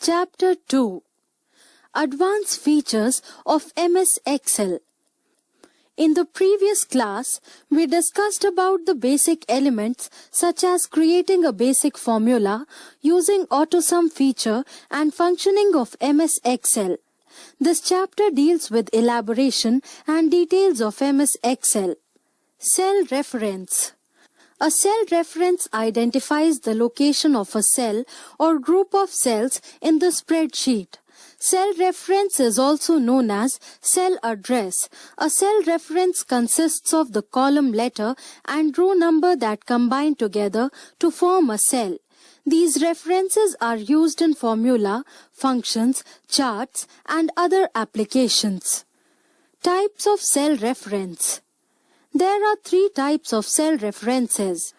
Chapter 2. Advanced Features of MS Excel. In the previous class, we discussed about the basic elements such as creating a basic formula, using AutoSum feature and functioning of MS Excel. This chapter deals with elaboration and details of MS Excel. Cell reference. A cell reference identifies the location of a cell or group of cells in the spreadsheet. Cell reference is also known as cell address. A cell reference consists of the column letter and row number that combine together to form a cell. These references are used in formula, functions, charts, and other applications. Types of cell reference. There are three types of cell references.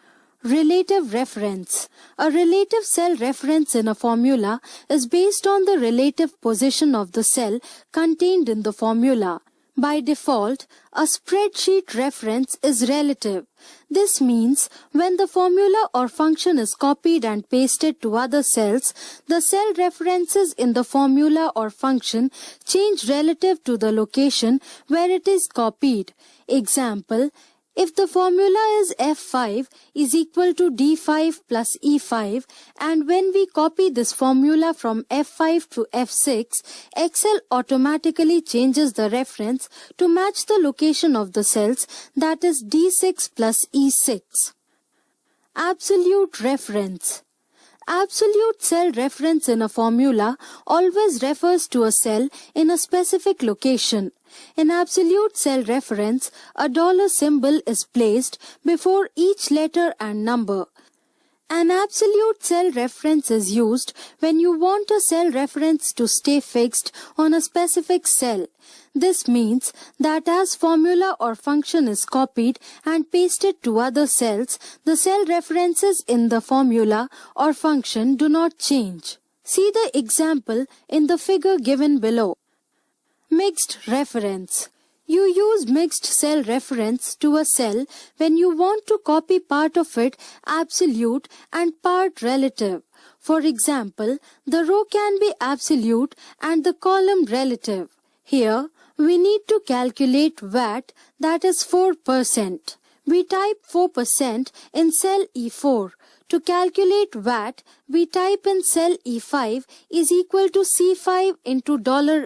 Relative reference. A relative cell reference in a formula is based on the relative position of the cell contained in the formula. By default, a spreadsheet reference is relative. This means when the formula or function is copied and pasted to other cells, the cell references in the formula or function change relative to the location where it is copied. Example, if the formula is F5 is equal to D5 plus E5, and when we copy this formula from F5 to F6, Excel automatically changes the reference to match the location of the cells, that is D6 plus E6. Absolute reference. Absolute cell reference in a formula always refers to a cell in a specific location. In absolute cell reference, a dollar symbol is placed before each letter and number. An absolute cell reference is used when you want a cell reference to stay fixed on a specific cell. This means that as formula or function is copied and pasted to other cells, the cell references in the formula or function do not change. See the example in the figure given below. Mixed reference. You use mixed cell reference to a cell when you want to copy part of it absolute and part relative. For example, the row can be absolute and the column relative. Here, we need to calculate VAT, that is 4%. We type 4% in cell E4. To calculate VAT, we type in cell E5 is equal to C5 into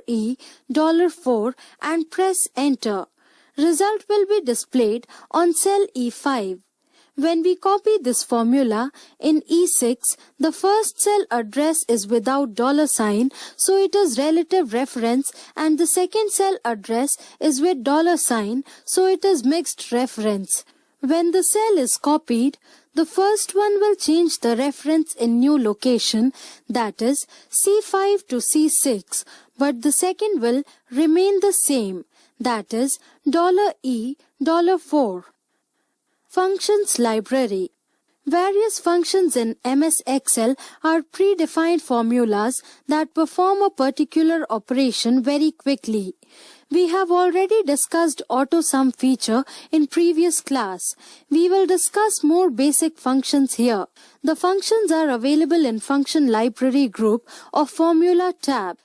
$E, $4 and press enter. Result will be displayed on cell E5. When we copy this formula in E6, the first cell address is without $sign, so it is relative reference, and the second cell address is with $sign, so it is mixed reference. When the cell is copied, the first one will change the reference in new location, that is C5 to C6, but the second will remain the same, that is $E, $4. Functions library. Various functions in MS Excel are predefined formulas that perform a particular operation very quickly. We have already discussed AutoSum feature in previous class. We will discuss more basic functions here. The functions are available in Function Library group of Formula tab.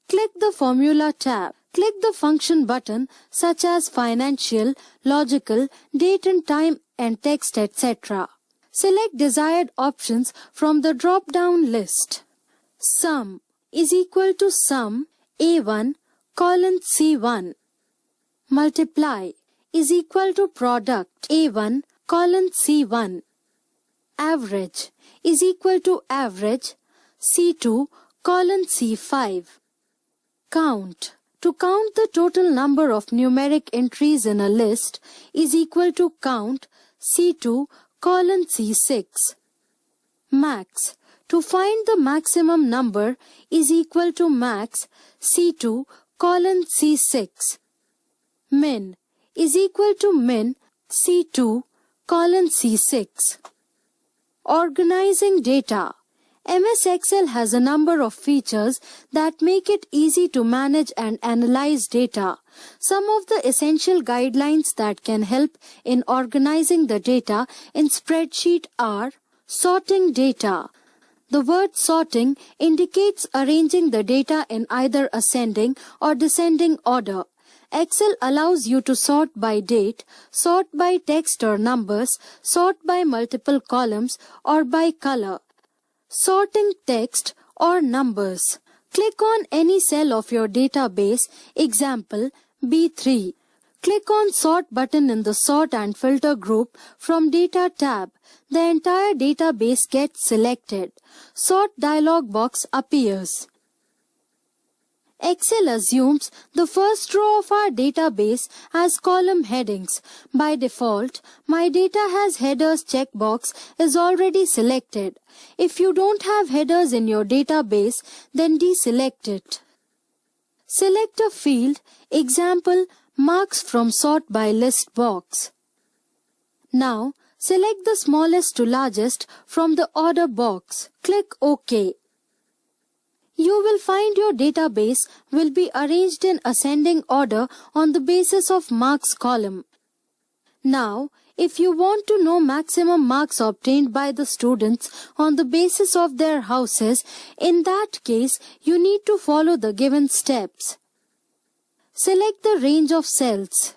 Click the Formula tab. Click the function button such as Financial, Logical, Date and Time and Text, etc. Select desired options from the drop-down list. Sum is equal to sum A1 colon C1. Multiply is equal to product A1 colon C1. Average is equal to average C2 colon C5. Count. To count the total number of numeric entries in a list is equal to count C2 colon C6. Max. To find the maximum number is equal to max C2 colon C6. Min is equal to min C2 colon C6. Organizing data. MS Excel has a number of features that make it easy to manage and analyze data. Some of the essential guidelines that can help in organizing the data in spreadsheet are sorting data. The word sorting indicates arranging the data in either ascending or descending order. Excel allows you to sort by date, sort by text or numbers, sort by multiple columns, or by color. Sorting text or numbers. Click on any cell of your database, example B3. Click on Sort button in the Sort and Filter group from Data tab. The entire database gets selected. Sort dialog box appears. Excel assumes the first row of our database as column headings. By default, My Data Has Headers checkbox is already selected. If you don't have headers in your database, then deselect it. Select a field, example, Marks from Sort by List box. Now, select the smallest to largest from the order box. Click OK. You will find your database will be arranged in ascending order on the basis of marks column. Now, if you want to know maximum marks obtained by the students on the basis of their houses, in that case, you need to follow the given steps. Select the range of cells.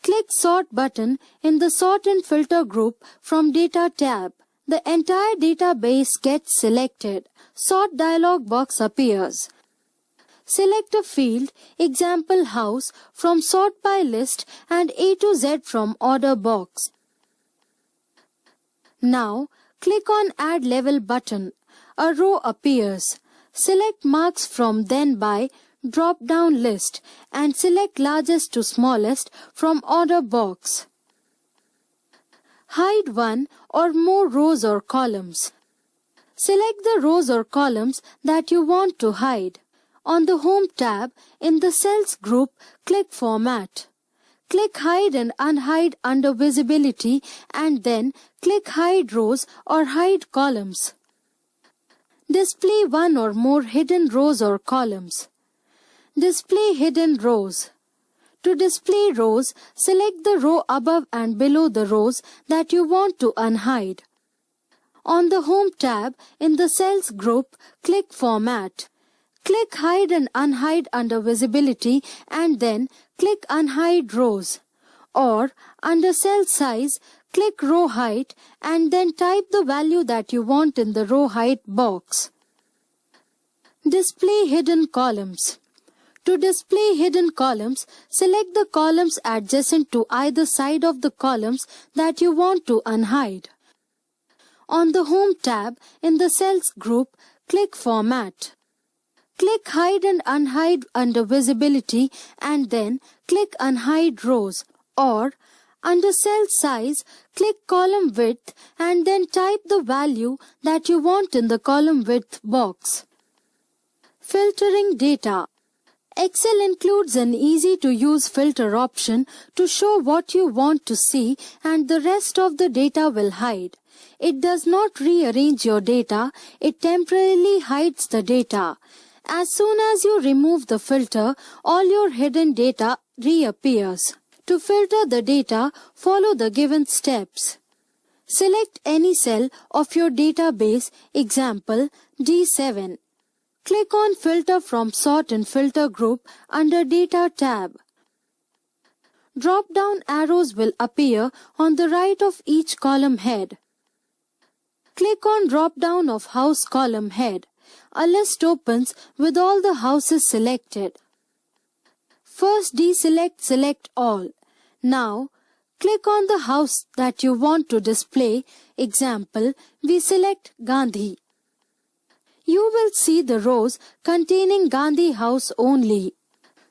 Click Sort button in the Sort and Filter group from Data tab. The entire database gets selected. Sort dialog box appears. Select a field, example house, from Sort by List and A to Z from Order box. Now, click on Add Level button. A row appears. Select Marks from Then By drop-down list and select largest to smallest from Order box. Hide one or more rows or columns. Select the rows or columns that you want to hide. On the Home tab, in the Cells group, click Format. Click Hide and Unhide under Visibility and then click Hide Rows or Hide Columns. Display one or more hidden rows or columns. Display hidden rows. To display rows, select the row above and below the rows that you want to unhide. On the Home tab, in the Cells group, click Format. Click Hide and Unhide under Visibility and then click Unhide Rows. Or, under Cell Size, click Row Height and then type the value that you want in the Row Height box. Display hidden columns. To display hidden columns, select the columns adjacent to either side of the columns that you want to unhide. On the Home tab, in the Cells group, click Format. Click Hide and Unhide under Visibility and then click Unhide Rows. Or, under Cell Size, click Column Width and then type the value that you want in the Column Width box. Filtering data. Excel includes an easy-to-use filter option to show what you want to see and the rest of the data will hide. It does not rearrange your data, it temporarily hides the data. As soon as you remove the filter, all your hidden data reappears. To filter the data, follow the given steps. Select any cell of your database, example D7. Click on Filter from Sort and Filter group under Data tab. Drop-down arrows will appear on the right of each column head. Click on drop-down of House column head. A list opens with all the houses selected. First deselect Select All. Now, click on the house that you want to display. Example, we select Gandhi. You will see the rows containing Gandhi House only.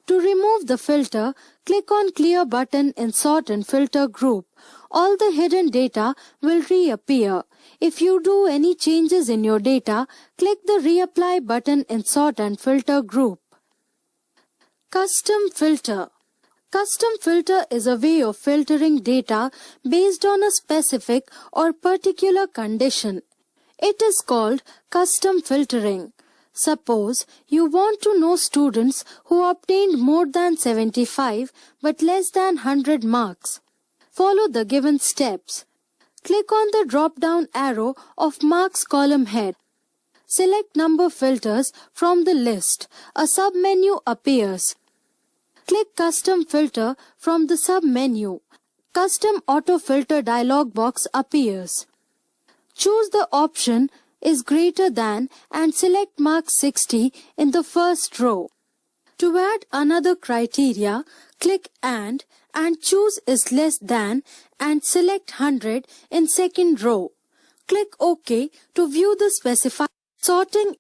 To remove the filter, click on Clear button in Sort and Filter group. All the hidden data will reappear. If you do any changes in your data, click the Reapply button in Sort and Filter group. Custom Filter. Custom filter is a way of filtering data based on a specific or particular condition. It is called custom filtering. Suppose you want to know students who obtained more than 75 but less than 100 marks. Follow the given steps. Click on the drop-down arrow of Marks column head. Select Number Filters from the list. A submenu appears. Click Custom Filter from the submenu. Custom Auto Filter dialog box appears. Choose the option is greater than and select mark 60 in the first row. To add another criteria, click and choose is less than and select 100 in second row. Click OK to view the specified. Sorting